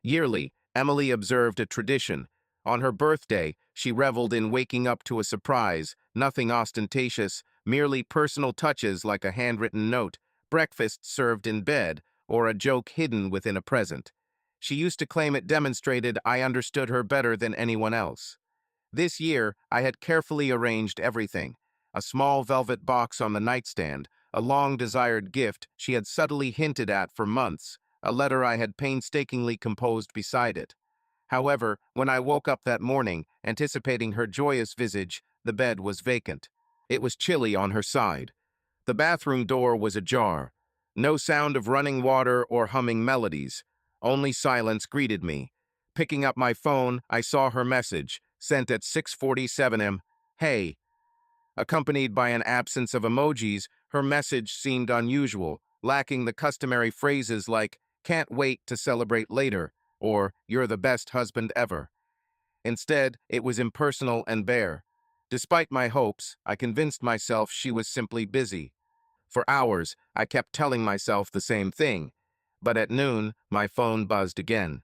Yearly, Emily observed a tradition. On her birthday, she reveled in waking up to a surprise, nothing ostentatious, merely personal touches like a handwritten note, breakfast served in bed, or a joke hidden within a present. She used to claim it demonstrated I understood her better than anyone else. This year, I had carefully arranged everything. A small velvet box on the nightstand, a long-desired gift she had subtly hinted at for months, a letter I had painstakingly composed beside it. However, when I woke up that morning, anticipating her joyous visage, the bed was vacant. It was chilly on her side. The bathroom door was ajar. No sound of running water or humming melodies. Only silence greeted me. Picking up my phone, I saw her message, sent at 6:47 am. Hey. Accompanied by an absence of emojis, her message seemed unusual, lacking the customary phrases like, can't wait to celebrate later, or you're the best husband ever. Instead, it was impersonal and bare. Despite my hopes, I convinced myself she was simply busy. For hours, I kept telling myself the same thing. But at noon, my phone buzzed again.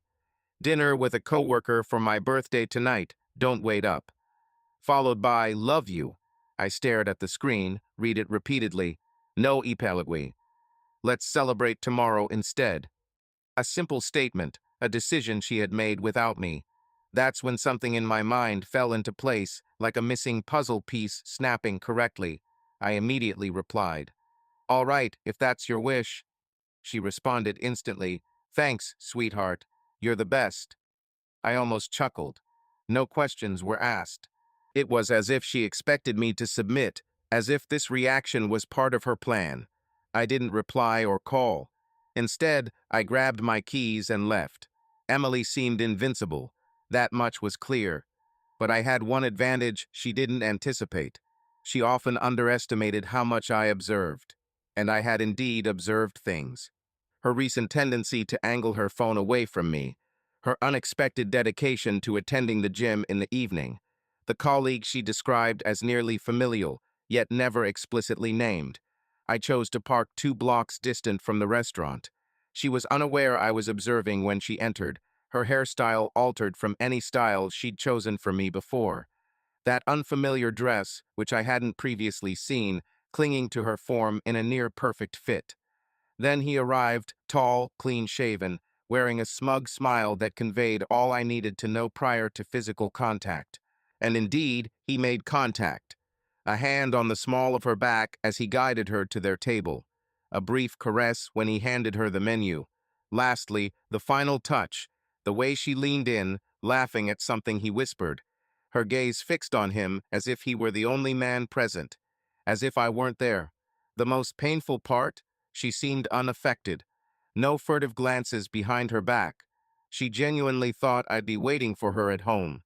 Dinner with a coworker for my birthday tonight, don't wait up. Followed by, love you. I stared at the screen, read it repeatedly. No ipalagui. Let's celebrate tomorrow instead. A simple statement, a decision she had made without me. That's when something in my mind fell into place, like a missing puzzle piece snapping correctly. I immediately replied. All right, if that's your wish. She responded instantly. Thanks, sweetheart. You're the best. I almost chuckled. No questions were asked. It was as if she expected me to submit, as if this reaction was part of her plan. I didn't reply or call. Instead, I grabbed my keys and left. Emily seemed invincible. That much was clear. But I had one advantage she didn't anticipate. She often underestimated how much I observed. And I had indeed observed things. Her recent tendency to angle her phone away from me, her unexpected dedication to attending the gym in the evening, the colleague she described as nearly familial, yet never explicitly named. I chose to park 2 blocks distant from the restaurant. She was unaware I was observing when she entered, her hairstyle altered from any style she'd chosen for me before. That unfamiliar dress, which I hadn't previously seen, clinging to her form in a near-perfect fit. Then he arrived, tall, clean-shaven, wearing a smug smile that conveyed all I needed to know prior to physical contact. And indeed, he made contact. A hand on the small of her back as he guided her to their table. A brief caress when he handed her the menu. Lastly, the final touch, the way she leaned in, laughing at something he whispered. Her gaze fixed on him as if he were the only man present, as if I weren't there. The most painful part? She seemed unaffected. No furtive glances behind her back. She genuinely thought I'd be waiting for her at home.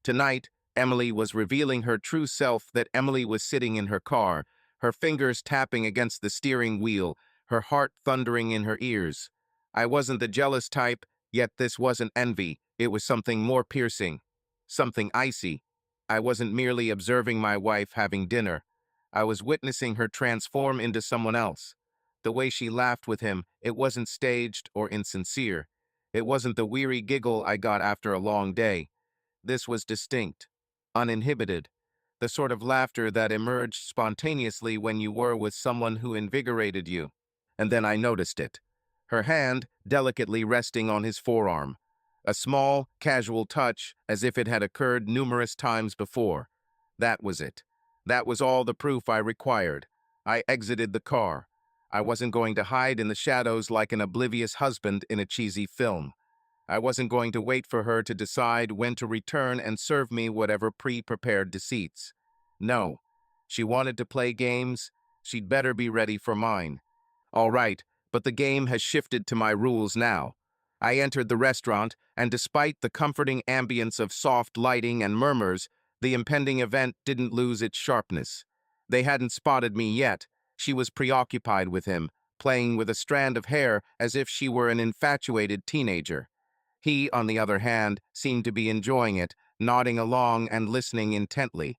Tonight, Emily was revealing her true self that Emily was sitting in her car, her fingers tapping against the steering wheel, her heart thundering in her ears. I wasn't the jealous type, yet this wasn't envy. It was something more piercing, something icy. I wasn't merely observing my wife having dinner. I was witnessing her transform into someone else. The way she laughed with him, it wasn't staged or insincere. It wasn't the weary giggle I got after a long day. This was distinct, uninhibited, the sort of laughter that emerged spontaneously when you were with someone who invigorated you. And then I noticed it. Her hand delicately resting on his forearm. A small, casual touch, as if it had occurred numerous times before. That was it. That was all the proof I required. I exited the car. I wasn't going to hide in the shadows like an oblivious husband in a cheesy film. I wasn't going to wait for her to decide when to return and serve me whatever pre-prepared deceits. No. She wanted to play games. She'd better be ready for mine. All right, but the game has shifted to my rules now. I entered the restaurant, and despite the comforting ambience of soft lighting and murmurs, the impending event didn't lose its sharpness. They hadn't spotted me yet. She was preoccupied with him, playing with a strand of hair as if she were an infatuated teenager. He, on the other hand, seemed to be enjoying it, nodding along and listening intently.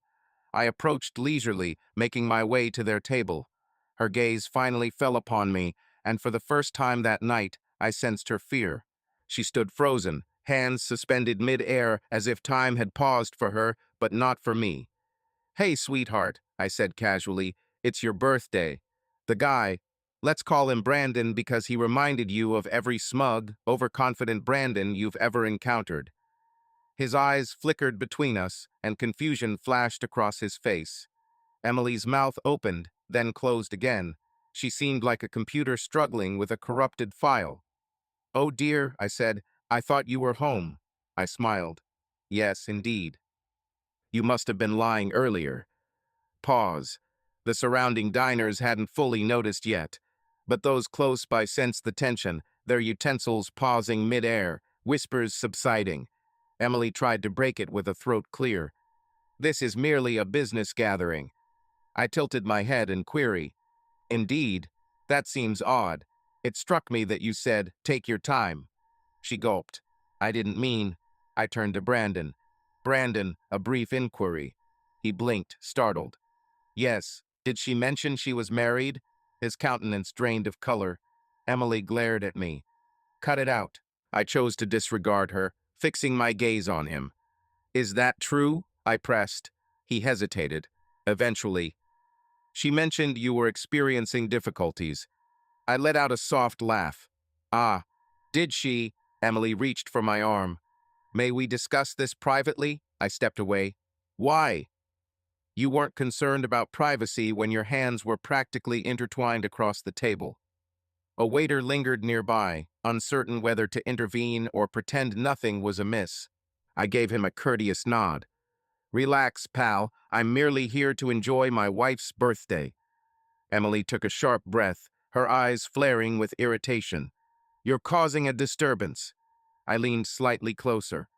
I approached leisurely, making my way to their table. Her gaze finally fell upon me, and for the first time that night, I sensed her fear. She stood frozen, hands suspended mid-air as if time had paused for her, but not for me. "Hey, sweetheart," I said casually, "it's your birthday." The guy, let's call him Brandon because he reminded you of every smug, overconfident Brandon you've ever encountered. His eyes flickered between us, and confusion flashed across his face. Emily's mouth opened, then closed again. She seemed like a computer struggling with a corrupted file. "Oh dear," I said, "I thought you were home." I smiled. "Yes, indeed. You must have been lying earlier." Pause. The surrounding diners hadn't fully noticed yet, but those close by sensed the tension, their utensils pausing mid-air, whispers subsiding. Emily tried to break it with a throat clear. "This is merely a business gathering." I tilted my head in query. "Indeed? That seems odd. It struck me that you said, 'Take your time.'" She gulped. "I didn't mean." I turned to Brandon. "Brandon, a brief inquiry." He blinked, startled. "Yes. Did she mention she was married?" His countenance drained of color. Emily glared at me. "Cut it out." I chose to disregard her, fixing my gaze on him. "Is that true?" I pressed. He hesitated. Eventually, "She mentioned you were experiencing difficulties." I let out a soft laugh. "Ah, did she?" Emily reached for my arm. "May we discuss this privately?" I stepped away. "Why?" "You weren't concerned about privacy when your hands were practically intertwined across the table." A waiter lingered nearby, uncertain whether to intervene or pretend nothing was amiss. I gave him a courteous nod. "Relax, pal. I'm merely here to enjoy my wife's birthday." Emily took a sharp breath, her eyes flaring with irritation. "You're causing a disturbance." I leaned slightly closer.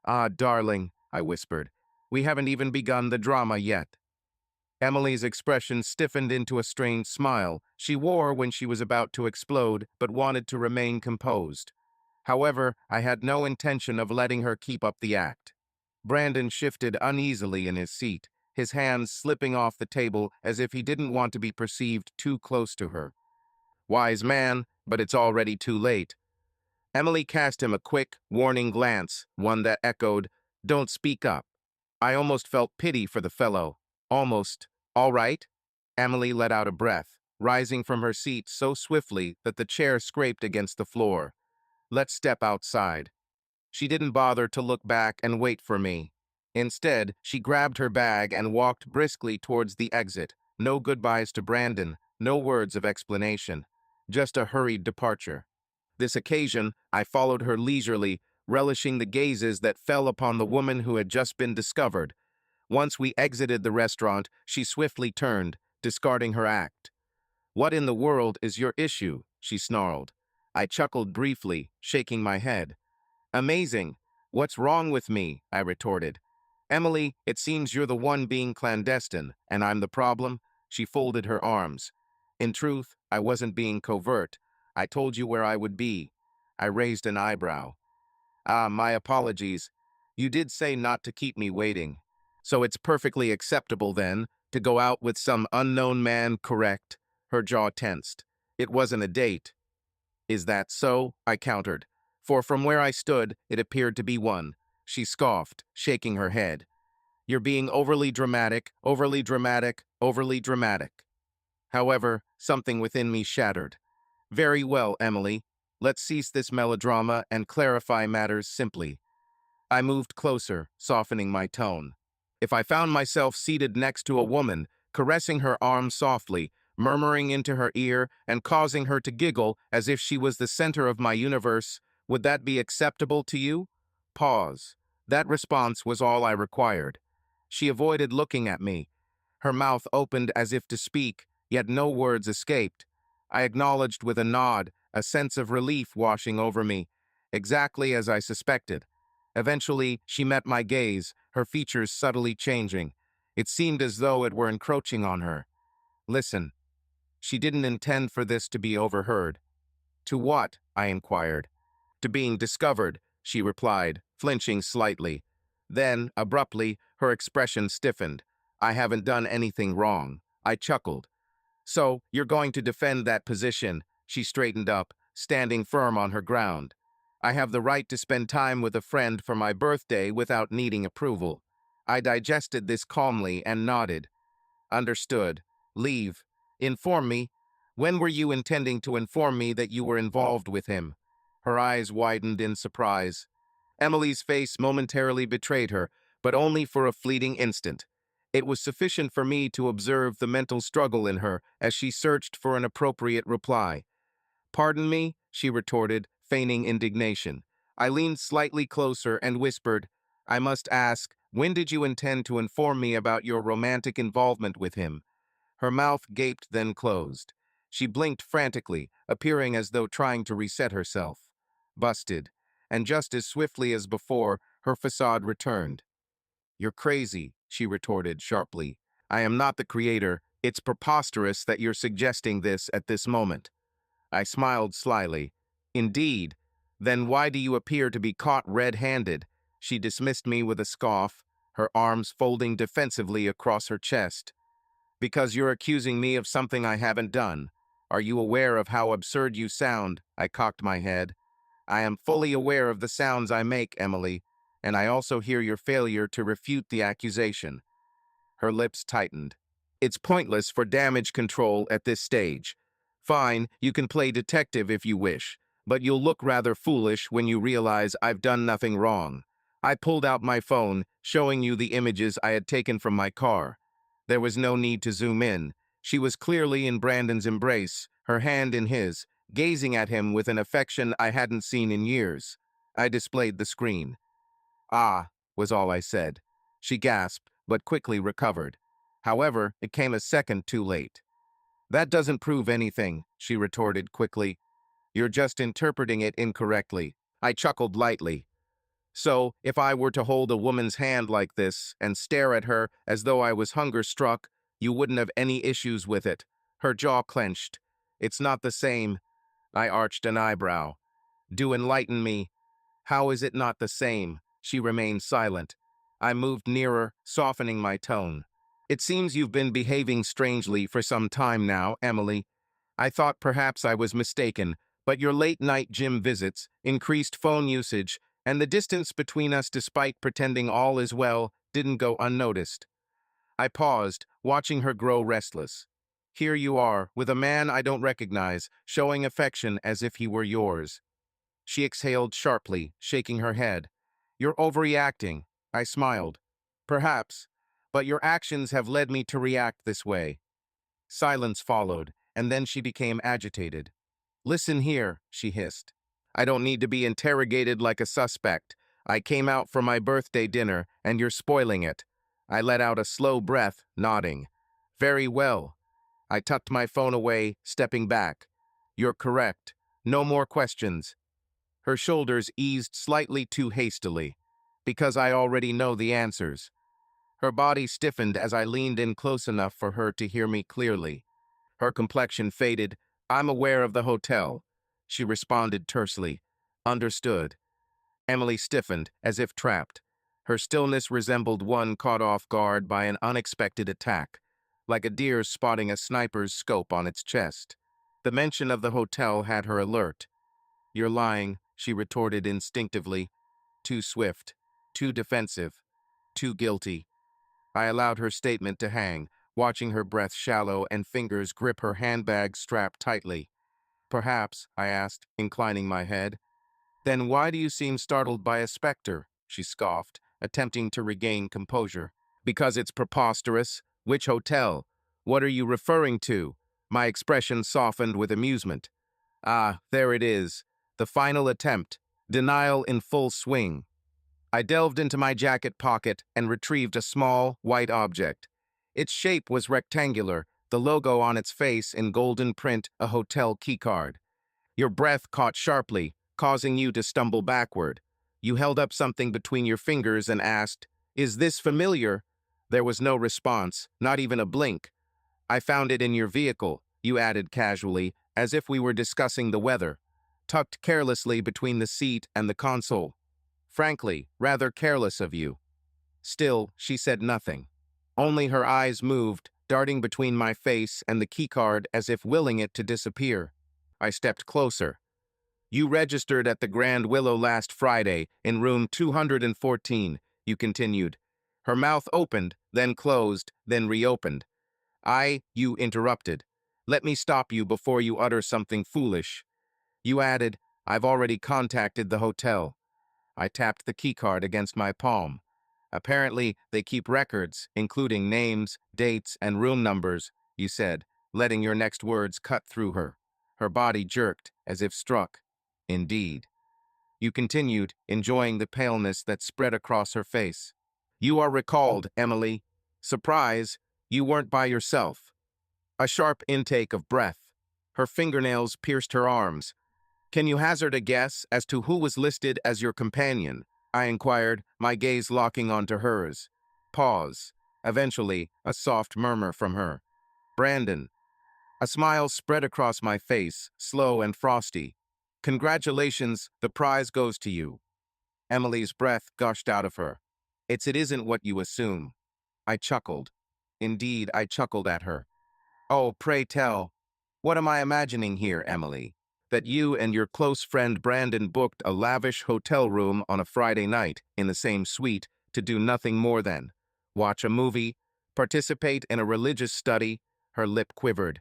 "Ah, darling," I whispered. "We haven't even begun the drama yet." Emily's expression stiffened into a strained smile she wore when she was about to explode, but wanted to remain composed. However, I had no intention of letting her keep up the act. Brandon shifted uneasily in his seat, his hands slipping off the table as if he didn't want to be perceived too close to her. "Wise man, but it's already too late." Emily cast him a quick, warning glance, one that echoed, "Don't speak up." I almost felt pity for the fellow. Almost. "All right?" Emily let out a breath, rising from her seat so swiftly that the chair scraped against the floor. "Let's step outside." She didn't bother to look back and wait for me. Instead, she grabbed her bag and walked briskly towards the exit. No goodbyes to Brandon, no words of explanation. Just a hurried departure. This occasion, I followed her leisurely, relishing the gazes that fell upon the woman who had just been discovered. Once we exited the restaurant, she swiftly turned, discarding her act. "What in the world is your issue?" she snarled. I chuckled briefly, shaking my head. "Amazing. What's wrong with me?" I retorted. "Emily, it seems you're the one being clandestine, and I'm the problem." She folded her arms. "In truth, I wasn't being covert. I told you where I would be." I raised an eyebrow. "Ah, my apologies. You did say not to keep me waiting. So it's perfectly acceptable, then, to go out with some unknown man, correct?" Her jaw tensed. "It wasn't a date." "Is that so?" I countered, for from where I stood, it appeared to be one. She scoffed, shaking her head. "You're being overly dramatic, overly dramatic, overly dramatic." However, something within me shattered. "Very well, Emily. Let's cease this melodrama and clarify matters simply." I moved closer, softening my tone. If I found myself seated next to a woman, caressing her arm softly, murmuring into her ear, and causing her to giggle as if she was the center of my universe, would that be acceptable to you? Pause. That response was all I required. She avoided looking at me. Her mouth opened as if to speak, yet no words escaped. I acknowledged with a nod, a sense of relief washing over me, exactly as I suspected. Eventually, she met my gaze, her features subtly changing. It seemed as though it were encroaching on her. "Listen." She didn't intend for this to be overheard. "To what?" I inquired. "To being discovered," she replied, flinching slightly. Then, abruptly, her expression stiffened. "I haven't done anything wrong." I chuckled. "So, you're going to defend that position?" She straightened up, standing firm on her ground. I have the right to spend time with a friend for my birthday without needing approval. I digested this calmly and nodded. Understood. Leave. Inform me. When were you intending to inform me that you were involved with him? Her eyes widened in surprise. Emily's face momentarily betrayed her, but only for a fleeting instant. It was sufficient for me to observe the mental struggle in her as she searched for an appropriate reply. "Pardon me," she retorted, feigning indignation. I leaned slightly closer and whispered, "I must ask, when did you intend to inform me about your romantic involvement with him?" Her mouth gaped, then closed. She blinked frantically, appearing as though trying to reset herself. Busted. And just as swiftly as before, her facade returned. "You're crazy," she retorted sharply. "I am not the creator. It's preposterous that you're suggesting this at this moment." I smiled slyly. "Indeed? Then why do you appear to be caught red-handed?" She dismissed me with a scoff, her arms folding defensively across her chest. "Because you're accusing me of something I haven't done. Are you aware of how absurd you sound?" I cocked my head. "I am fully aware of the sounds I make, Emily, and I also hear your failure to refute the accusation." Her lips tightened. "It's pointless for damage control at this stage. Fine, you can play detective if you wish, but you'll look rather foolish when you realize I've done nothing wrong." I pulled out my phone, showing you the images I had taken from my car. There was no need to zoom in. She was clearly in Brandon's embrace, her hand in his, gazing at him with an affection I hadn't seen in years. I displayed the screen. "Ah," was all I said. She gasped, but quickly recovered. However, it came a second too late. "That doesn't prove anything," she retorted quickly. "You're just interpreting it incorrectly." I chuckled lightly. "So, if I were to hold a woman's hand like this and stare at her as though I was hunger-struck, you wouldn't have any issues with it." Her jaw clenched. "It's not the same." I arched an eyebrow. "Do enlighten me." "How is it not the same?" She remained silent. I moved nearer, softening my tone. "It seems you've been behaving strangely for some time now, Emily. I thought perhaps I was mistaken, but your late-night gym visits, increased phone usage, and the distance between us despite pretending all is well didn't go unnoticed." I paused, watching her grow restless. "Here you are, with a man I don't recognize, showing affection as if he were yours." She exhaled sharply, shaking her head. "You're overreacting." I smiled. "Perhaps, but your actions have led me to react this way." Silence followed, and then she became agitated. "Listen here," she hissed. "I don't need to be interrogated like a suspect. I came out for my birthday dinner, and you're spoiling it." I let out a slow breath, nodding. "Very well." I tucked my phone away, stepping back. "You're correct. No more questions." Her shoulders eased slightly too hastily. "Because I already know the answers." Her body stiffened as I leaned in close enough for her to hear me clearly. Her complexion faded. "I'm aware of the hotel," she responded tersely. "Understood." Emily stiffened, as if trapped. Her stillness resembled one caught off guard by an unexpected attack, like a deer spotting a sniper's scope on its chest. The mention of the hotel had her alert. "You're lying," she retorted instinctively. Too swift, too defensive, too guilty. I allowed her statement to hang, watching her breath shallow and fingers grip her handbag strap tightly. "Perhaps," I asked, inclining my head. "Then why do you seem startled by a specter?" she scoffed, attempting to regain composure. "Because it's preposterous. Which hotel? What are you referring to?" My expression softened with amusement. "Ah, there it is. The final attempt. Denial in full swing." I delved into my jacket pocket and retrieved a small, white object. Its shape was rectangular, the logo on its face in golden print a hotel keycard. Your breath caught sharply, causing you to stumble backward. You held up something between your fingers and asked, "Is this familiar?" There was no response, not even a blink. "I found it in your vehicle," you added casually, as if we were discussing the weather, "tucked carelessly between the seat and the console. Frankly, rather careless of you." Still, she said nothing. Only her eyes moved, darting between my face and the keycard as if willing it to disappear. I stepped closer. You registered at the Grand Willow last Friday in room 214, you continued. Her mouth opened, then closed, then reopened. You interrupted. Let me stop you before you utter something foolish. You added, I've already contacted the hotel. I tapped the keycard against my palm. Apparently, they keep records, including names, dates, and room numbers, you said, letting your next words cut through her. Her body jerked, as if struck. Indeed. You continued, enjoying the paleness that spread across her face. You are recalled, Emily. Surprise, you weren't by yourself. A sharp intake of breath. Her fingernails pierced her arms. Can you hazard a guess as to who was listed as your companion? I inquired, my gaze locking onto hers. Pause. Eventually, a soft murmur from her. Brandon. A smile spread across my face, slow and frosty. Congratulations, the prize goes to you. Emily's breath gushed out of her. It isn't what you assume. I chuckled. Indeed, I chuckled at her. Oh, pray tell. What am I imagining here, Emily? That you and your close friend Brandon booked a lavish hotel room on a Friday night in the same suite to do nothing more than watch a movie, participate in a religious study. Her lip quivered.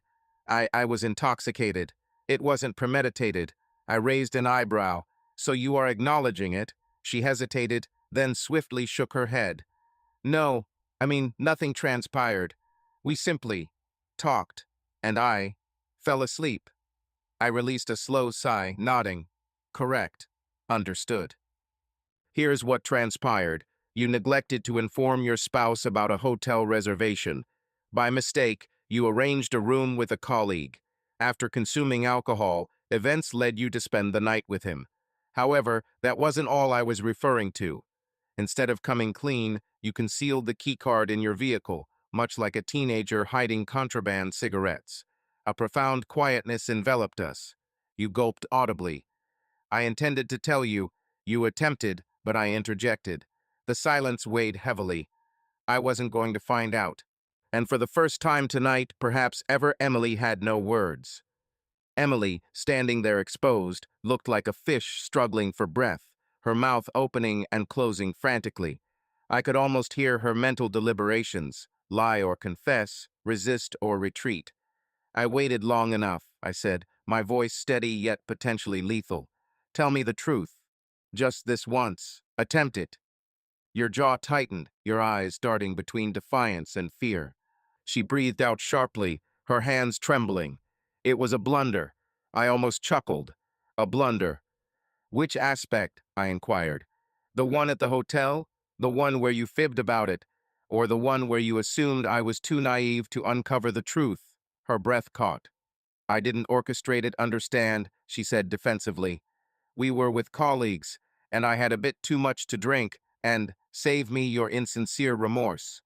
I was intoxicated. It wasn't premeditated. I raised an eyebrow. So you are acknowledging it? She hesitated, then swiftly shook her head. No, nothing transpired. We simply talked, and I fell asleep. I released a slow sigh, nodding. Correct. Understood. Here's what transpired. You neglected to inform your spouse about a hotel reservation. By mistake, you arranged a room with a colleague. After consuming alcohol, events led you to spend the night with him. However, that wasn't all I was referring to. Instead of coming clean, you concealed the keycard in your vehicle, much like a teenager hiding contraband cigarettes. A profound quietness enveloped us. You gulped audibly. I intended to tell you. You attempted, but I interjected. The silence weighed heavily. I wasn't going to find out. And for the first time tonight, perhaps ever, Emily had no words. Emily, standing there exposed, looked like a fish struggling for breath, her mouth opening and closing frantically. I could almost hear her mental deliberations, lie or confess, resist or retreat. I waited long enough, I said, my voice steady yet potentially lethal. Tell me the truth. Just this once. Attempt it. Your jaw tightened, your eyes darting between defiance and fear. She breathed out sharply, her hands trembling. It was a blunder. I almost chuckled. A blunder. Which aspect? I inquired. The one at the hotel? The one where you fibbed about it? Or the one where you assumed I was too naive to uncover the truth? Her breath caught. I didn't orchestrate it, understand, she said defensively. We were with colleagues, and I had a bit too much to drink, and save me your insincere remorse.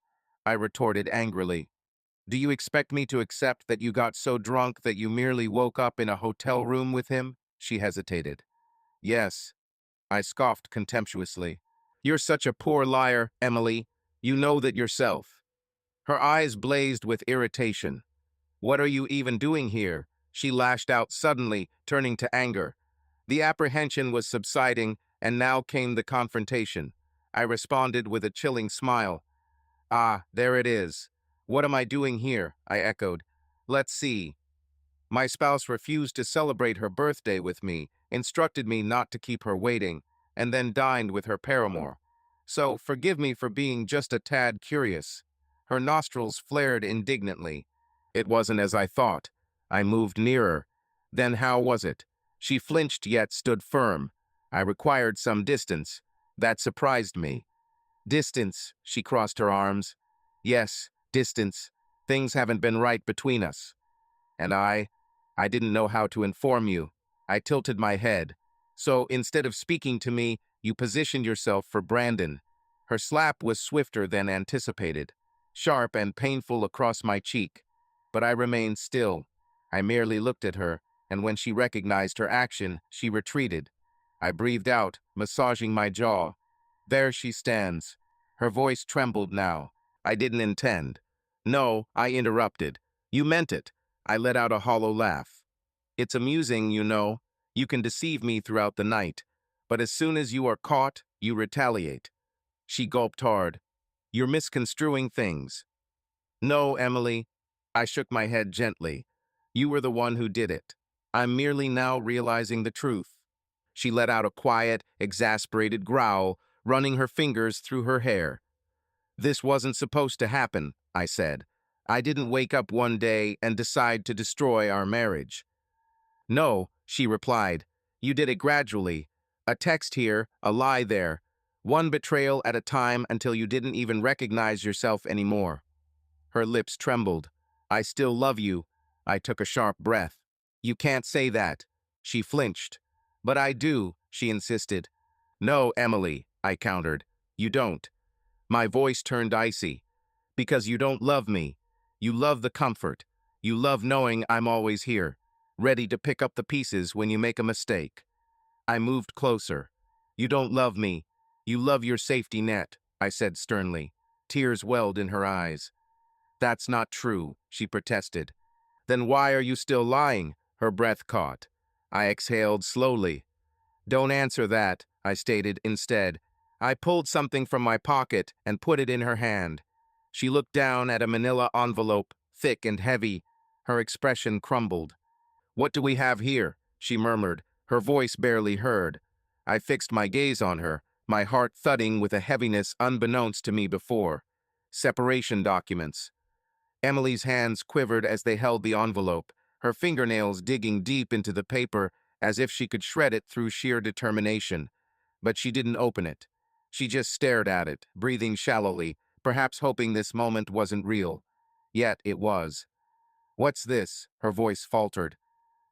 I retorted angrily. Do you expect me to accept that you got so drunk that you merely woke up in a hotel room with him? She hesitated. Yes, I scoffed contemptuously. You're such a poor liar, Emily. You know that yourself. Her eyes blazed with irritation. What are you even doing here? She lashed out suddenly, turning to anger. The apprehension was subsiding, and now came the confrontation. I responded with a chilling smile. Ah, there it is. What am I doing here? I echoed. Let's see. My spouse refused to celebrate her birthday with me, instructed me not to keep her waiting, and then dined with her paramour. So, forgive me for being just a tad curious. Her nostrils flared indignantly. It wasn't as I thought. I moved nearer. Then how was it? She flinched yet stood firm. I required some distance. That surprised me. Distance, she crossed her arms. Yes, distance. Things haven't been right between us. And I didn't know how to inform you. I tilted my head. So instead of speaking to me, you positioned yourself for Brandon. Her slap was swifter than anticipated, sharp and painful across my cheek. But I remained still. I merely looked at her, and when she recognized her action, she retreated. I breathed out, massaging my jaw. There she stands. Her voice trembled now. I didn't intend. No, I interrupted. You meant it. I let out a hollow laugh. It's amusing, you know. You can deceive me throughout the night, but as soon as you are caught, you retaliate. She gulped hard. You're misconstruing things. No, Emily. I shook my head gently. You were the one who did it. I'm merely now realizing the truth. She let out a quiet, exasperated growl, running her fingers through her hair. This wasn't supposed to happen, I said. I didn't wake up one day and decide to destroy our marriage. No, she replied. You did it gradually. A text here, a lie there. One betrayal at a time until you didn't even recognize yourself anymore. Her lips trembled. I still love you. I took a sharp breath. You can't say that. She flinched. But I do, she insisted. No, Emily, I countered. You don't. My voice turned icy. Because you don't love me. You love the comfort. You love knowing I'm always here, ready to pick up the pieces when you make a mistake. I moved closer. You don't love me. You love your safety net, I said sternly. Tears welled in her eyes. That's not true, she protested. Then why are you still lying? Her breath caught. I exhaled slowly. Don't answer that, I stated instead. I pulled something from my pocket and put it in her hand. She looked down at a manila envelope, thick and heavy. Her expression crumbled. What do we have here? She murmured, her voice barely heard. I fixed my gaze on her, my heart thudding with a heaviness unbeknownst to me before. Separation documents. Emily's hands quivered as they held the envelope, her fingernails digging deep into the paper as if she could shred it through sheer determination. But she didn't open it. She just stared at it, breathing shallowly, perhaps hoping this moment wasn't real. Yet it was. What's this? Her voice faltered.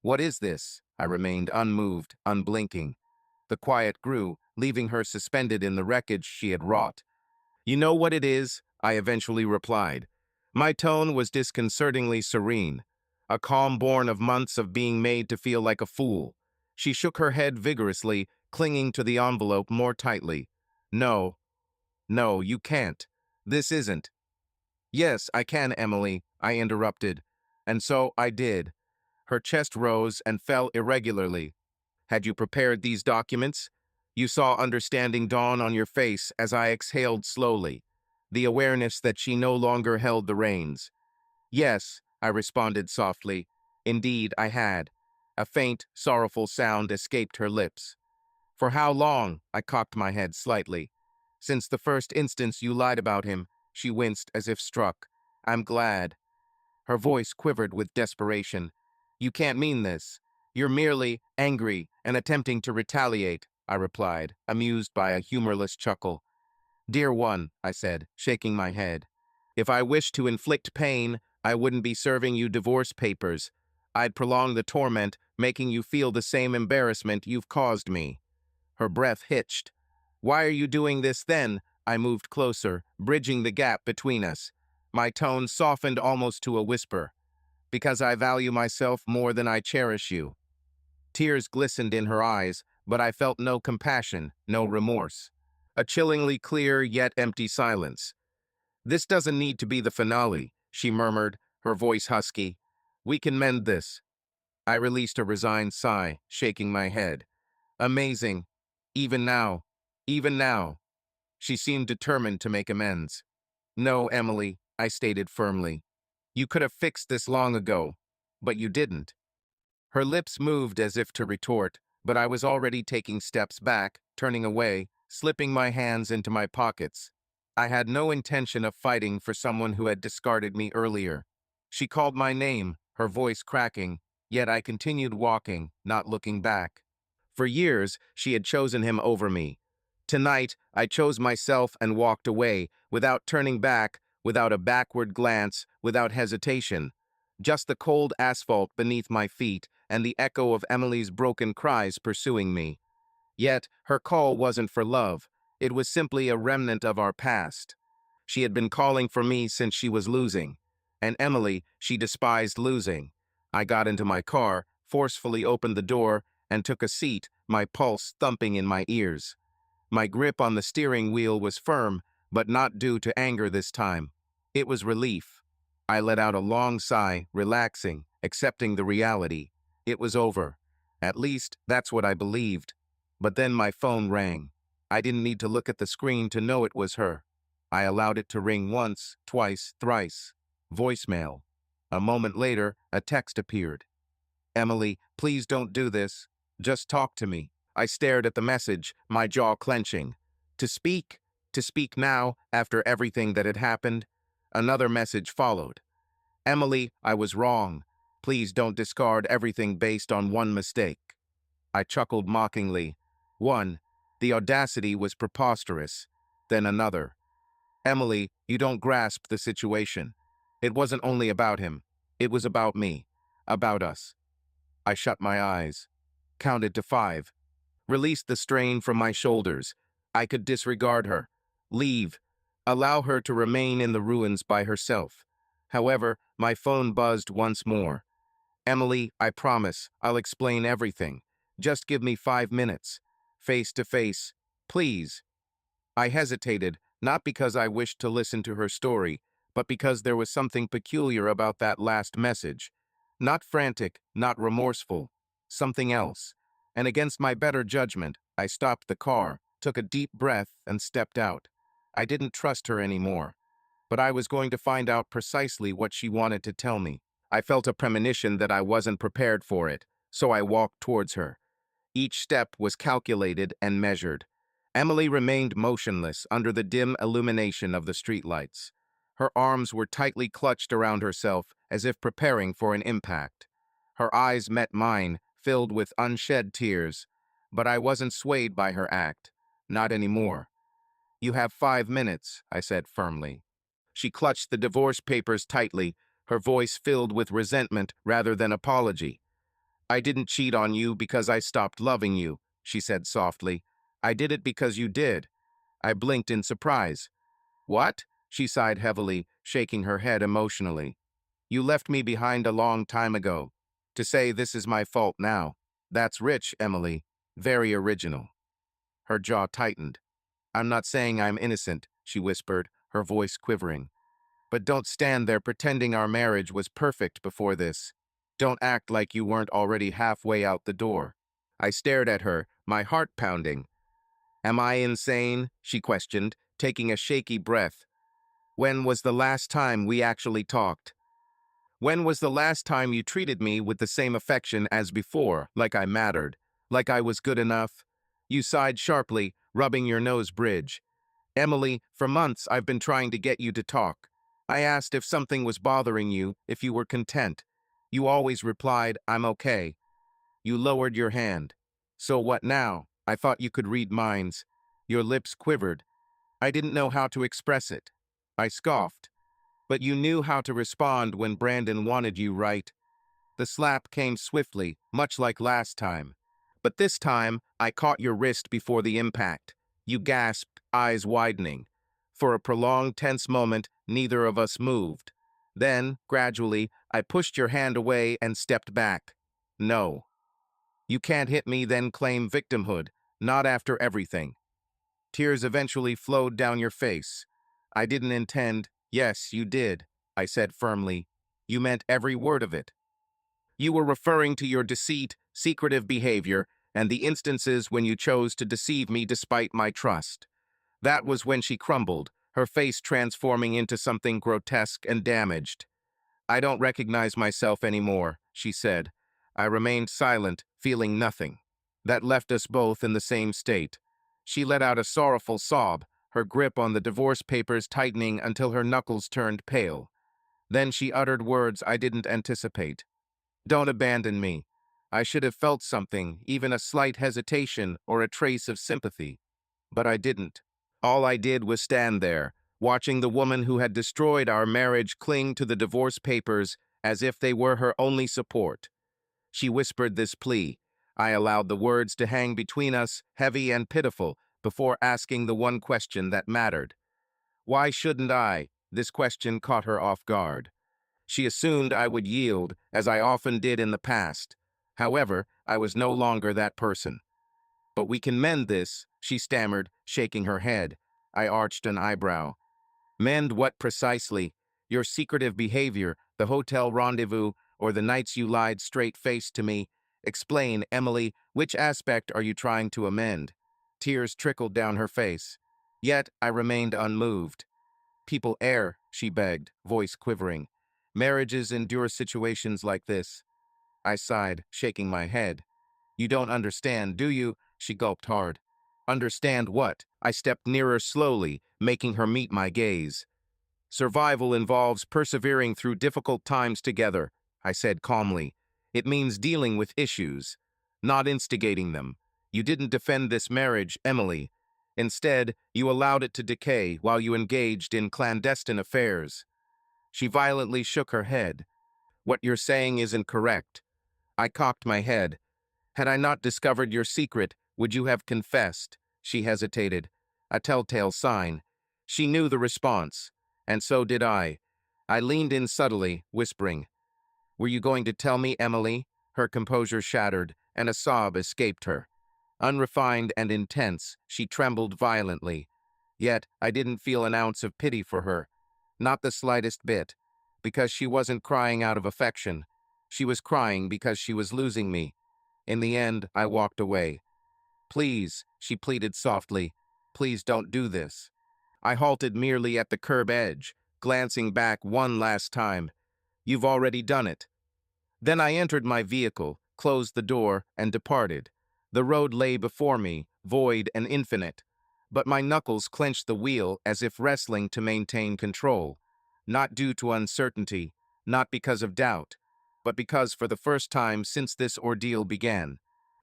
What is this? I remained unmoved, unblinking. The quiet grew, leaving her suspended in the wreckage she had wrought. You know what it is? I eventually replied. My tone was disconcertingly serene, a calm born of months of being made to feel like a fool. She shook her head vigorously, clinging to the envelope more tightly. No, no, you can't. This isn't. Yes, I can, Emily, I interrupted. And so I did. Her chest rose and fell irregularly. Had you prepared these documents? You saw understanding dawn on your face as I exhaled slowly, the awareness that she no longer held the reins. Yes, I responded softly. Indeed, I had. A faint, sorrowful sound escaped her lips. For how long? I cocked my head slightly. Since the first instance you lied about him, she winced as if struck. I'm glad. Her voice quivered with desperation. You can't mean this. You're merely angry and attempting to retaliate, I replied, amused by a humorless chuckle. Dear one, I said, shaking my head. If I wished to inflict pain, I wouldn't be serving you divorce papers. I'd prolong the torment, making you feel the same embarrassment you've caused me. Her breath hitched. Why are you doing this then? I moved closer, bridging the gap between us. My tone softened almost to a whisper. Because I value myself more than I cherish you. Tears glistened in her eyes, but I felt no compassion, no remorse. A chillingly clear yet empty silence. This doesn't need to be the finale, she murmured, her voice husky. We can mend this. I released a resigned sigh, shaking my head. Amazing. Even now. Even now. She seemed determined to make amends. No, Emily, I stated firmly. You could have fixed this long ago, but you didn't. Her lips moved as if to retort, but I was already taking steps back, turning away, slipping my hands into my pockets. I had no intention of fighting for someone who had discarded me earlier. She called my name, her voice cracking, yet I continued walking, not looking back. For years, she had chosen him over me. Tonight, I chose myself and walked away, without turning back, without a backward glance, without hesitation. Just the cold asphalt beneath my feet and the echo of Emily's broken cries pursuing me. Yet, her call wasn't for love. It was simply a remnant of our past. She had been calling for me since she was losing. And Emily, she despised losing. I got into my car, forcefully opened the door, and took a seat, my pulse thumping in my ears. My grip on the steering wheel was firm, but not due to anger this time. It was relief. I let out a long sigh, relaxing, accepting the reality. It was over. At least, that's what I believed. But then my phone rang. I didn't need to look at the screen to know it was her. I allowed it to ring once, twice, thrice. Voicemail. A moment later, a text appeared. Emily, please don't do this. Just talk to me. I stared at the message, my jaw clenching. To speak? To speak now, after everything that had happened? Another message followed. Emily, I was wrong. Please don't discard everything based on one mistake. I chuckled mockingly. One, the audacity was preposterous. Then another. Emily, you don't grasp the situation. It wasn't only about him. It was about me. About us. I shut my eyes. Counted to 5. Released the strain from my shoulders. I could disregard her. Leave. Allow her to remain in the ruins by herself. However, my phone buzzed once more. Emily, I promise, I'll explain everything. Just give me 5 minutes. Face to face. Please. I hesitated, not because I wished to listen to her story, but because there was something peculiar about that last message. Not frantic, not remorseful. Something else. And against my better judgment, I stopped the car, took a deep breath, and stepped out. I didn't trust her anymore. But I was going to find out precisely what she wanted to tell me. I felt a premonition that I wasn't prepared for it, so I walked towards her. Each step was calculated and measured. Emily remained motionless under the dim illumination of the streetlights. Her arms were tightly clutched around herself as if preparing for an impact. Her eyes met mine, filled with unshed tears. But I wasn't swayed by her act. Not anymore. You have 5 minutes, I said firmly. She clutched the divorce papers tightly, her voice filled with resentment rather than apology. I didn't cheat on you because I stopped loving you, she said softly. I did it because you did. I blinked in surprise. What? She sighed heavily, shaking her head emotionally. You left me behind a long time ago. To say this is my fault now. That's rich, Emily. Very original. Her jaw tightened. I'm not saying I'm innocent, she whispered, her voice quivering. But don't stand there pretending our marriage was perfect before this. Don't act like you weren't already halfway out the door. I stared at her, my heart pounding. Am I insane? She questioned, taking a shaky breath. When was the last time we actually talked? When was the last time you treated me with the same affection as before, like I mattered, like I was good enough? You sighed sharply, rubbing your nose bridge. Emily, for months I've been trying to get you to talk. I asked if something was bothering you, if you were content. You always replied, I'm okay. You lowered your hand. So what now? I thought you could read minds. Your lips quivered. I didn't know how to express it. I scoffed. But you knew how to respond when Brandon wanted you, right? The slap came swiftly, much like last time. But this time, I caught your wrist before the impact. You gasped, eyes widening. For a prolonged, tense moment, neither of us moved. Then, gradually, I pushed your hand away and stepped back. No. You can't hit me, then claim victimhood. Not after everything. Tears eventually flowed down your face. I didn't intend. Yes, you did, I said firmly. You meant every word of it. You were referring to your deceit, secretive behavior, and the instances when you chose to deceive me despite my trust. That was when she crumbled, her face transforming into something grotesque and damaged. I don't recognize myself anymore, she said. I remained silent, feeling nothing. That left us both in the same state. She let out a sorrowful sob, her grip on the divorce papers tightening until her knuckles turned pale. Then she uttered words I didn't anticipate. Don't abandon me. I should have felt something, even a slight hesitation or a trace of sympathy. But I didn't. All I did was stand there, watching the woman who had destroyed our marriage cling to the divorce papers as if they were her only support. She whispered this plea. I allowed the words to hang between us, heavy and pitiful, before asking the one question that mattered. Why shouldn't I? This question caught her off guard. She assumed I would yield, as I often did in the past. However, I was no longer that person. But we can mend this, she stammered, shaking her head. I arched an eyebrow. Mend what precisely? Your secretive behavior, the hotel rendezvous, or the nights you lied straight-faced to me? Explain, Emily, which aspect are you trying to amend? Tears trickled down her face. Yet I remained unmoved. People err, she begged, voice quivering. Marriages endure situations like this. I sighed, shaking my head. You don't understand, do you? She gulped hard. Understand what? I stepped nearer slowly, making her meet my gaze. Survival involves persevering through difficult times together, I said calmly. It means dealing with issues, not instigating them. You didn't defend this marriage, Emily. Instead, you allowed it to decay while you engaged in clandestine affairs. She violently shook her head. What you're saying isn't correct. I cocked my head. Had I not discovered your secret, would you have confessed? She hesitated, a telltale sign. She knew the response, and so did I. I leaned in subtly, whispering, Were you going to tell me, Emily? Her composure shattered, and a sob escaped her. Unrefined and intense, she trembled violently. Yet I didn't feel an ounce of pity for her, not the slightest bit, because she wasn't crying out of affection. She was crying because she was losing me. In the end, I walked away. Please, she pleaded softly, please don't do this. I halted merely at the curb edge, glancing back one last time. You've already done it. Then I entered my vehicle, closed the door, and departed. The road lay before me, void and infinite, but my knuckles clenched the wheel as if wrestling to maintain control, not due to uncertainty, not because of doubt, but because for the first time since this ordeal began,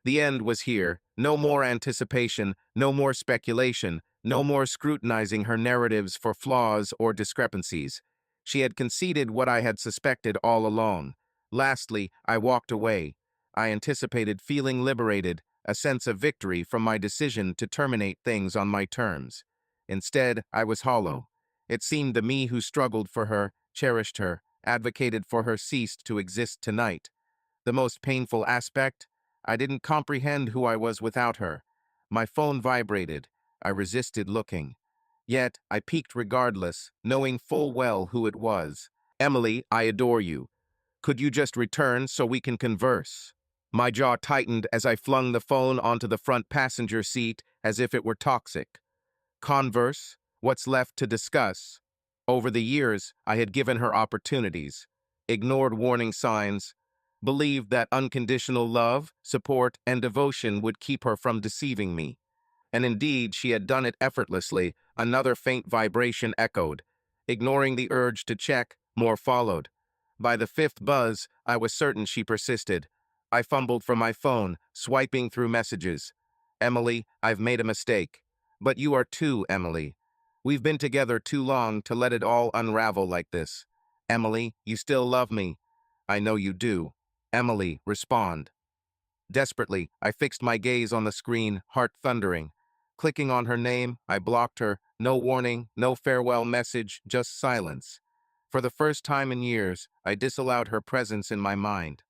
the end was here. No more anticipation, no more speculation, no more scrutinizing her narratives for flaws or discrepancies. She had conceded what I had suspected all along. Lastly, I walked away. I anticipated feeling liberated, a sense of victory from my decision to terminate things on my terms. Instead, I was hollow. It seemed the me who struggled for her, cherished her, advocated for her ceased to exist tonight. The most painful aspect? I didn't comprehend who I was without her. My phone vibrated. I resisted looking. Yet, I peeked regardless, knowing full well who it was. Emily, I adore you. Could you just return so we can converse? My jaw tightened as I flung the phone onto the front passenger seat as if it were toxic. Converse? What's left to discuss? Over the years, I had given her opportunities, ignored warning signs, believed that unconditional love, support, and devotion would keep her from deceiving me. And indeed, she had done it effortlessly. Another faint vibration echoed. Ignoring the urge to check, more followed. By the fifth buzz, I was certain she persisted. I fumbled for my phone, swiping through messages. Emily, I've made a mistake. But you are too, Emily. We've been together too long to let it all unravel like this. Emily, you still love me. I know you do. Emily, respond. Desperately, I fixed my gaze on the screen, heart thundering. Clicking on her name, I blocked her. No warning, no farewell message, just silence. For the first time in years, I disallowed her presence in my mind.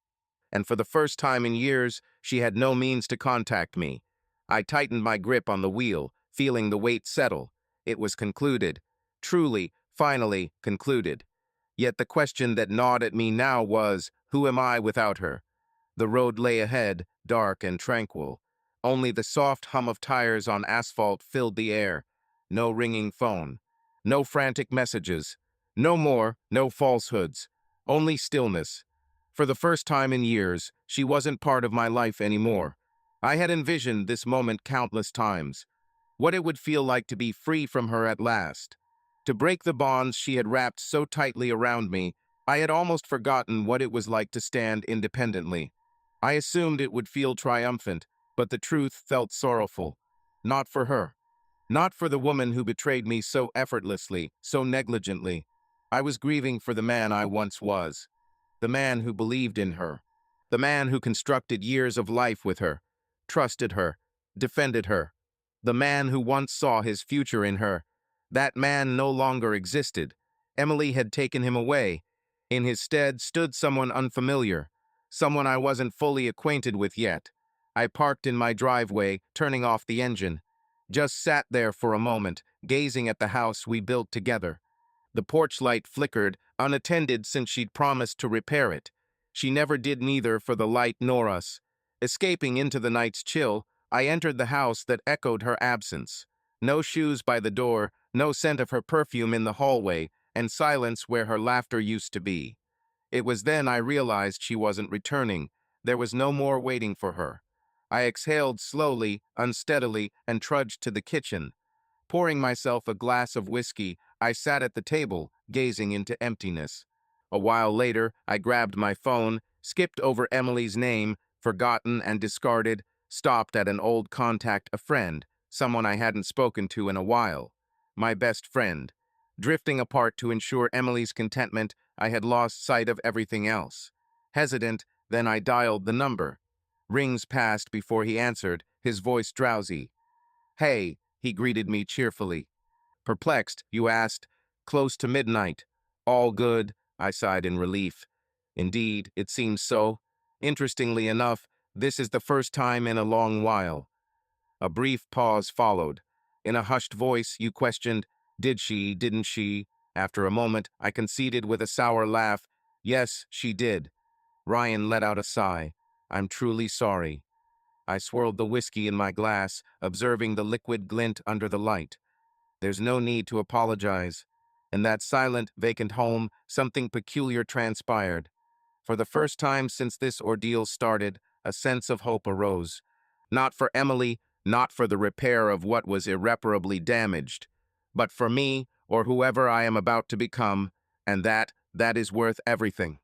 And for the first time in years, she had no means to contact me. I tightened my grip on the wheel, feeling the weight settle. It was concluded. Truly, finally, concluded. Yet the question that gnawed at me now was, who am I without her? The road lay ahead, dark and tranquil. Only the soft hum of tires on asphalt filled the air. No ringing phone. No frantic messages. No more, no falsehoods. Only stillness. For the first time in years, she wasn't part of my life anymore. I had envisioned this moment countless times. What it would feel like to be free from her at last. To break the bonds she had wrapped so tightly around me, I had almost forgotten what it was like to stand independently. I assumed it would feel triumphant, but the truth felt sorrowful. Not for her. Not for the woman who betrayed me so effortlessly, so negligently. I was grieving for the man I once was. The man who believed in her. The man who constructed years of life with her, trusted her, defended her. The man who once saw his future in her. That man no longer existed. Emily had taken him away. In his stead stood someone unfamiliar, someone I wasn't fully acquainted with yet. I parked in my driveway, turning off the engine. Just sat there for a moment, gazing at the house we built together. The porch light flickered, unattended since she'd promised to repair it. She never did neither for the light nor us. Escaping into the night's chill, I entered the house that echoed her absence. No shoes by the door, no scent of her perfume in the hallway, and silence where her laughter used to be. It was then I realized she wasn't returning. There was no more waiting for her. I exhaled slowly, unsteadily, and trudged to the kitchen. Pouring myself a glass of whiskey, I sat at the table, gazing into emptiness. A while later, I grabbed my phone, skipped over Emily's name, forgotten and discarded, stopped at an old contact, a friend, someone I hadn't spoken to in a while. My best friend. Drifting apart to ensure Emily's contentment, I had lost sight of everything else. Hesitant, then I dialed the number. Rings passed before he answered, his voice drowsy. "Hey," he greeted me cheerfully. Perplexed, you asked, "Close to midnight." "All good," I sighed in relief. "Indeed, it seems so. Interestingly enough, this is the first time in a long while." A brief pause followed. In a hushed voice, you questioned, "Did she, didn't she?" After a moment, I conceded with a sour laugh, "Yes, she did." Ryan let out a sigh. "I'm truly sorry." I swirled the whiskey in my glass, observing the liquid glint under the light. There's no need to apologize. In that silent, vacant home, something peculiar transpired. For the first time since this ordeal started, a sense of hope arose. Not for Emily, not for the repair of what was irreparably damaged, but for me, or whoever I am about to become, and that is worth everything.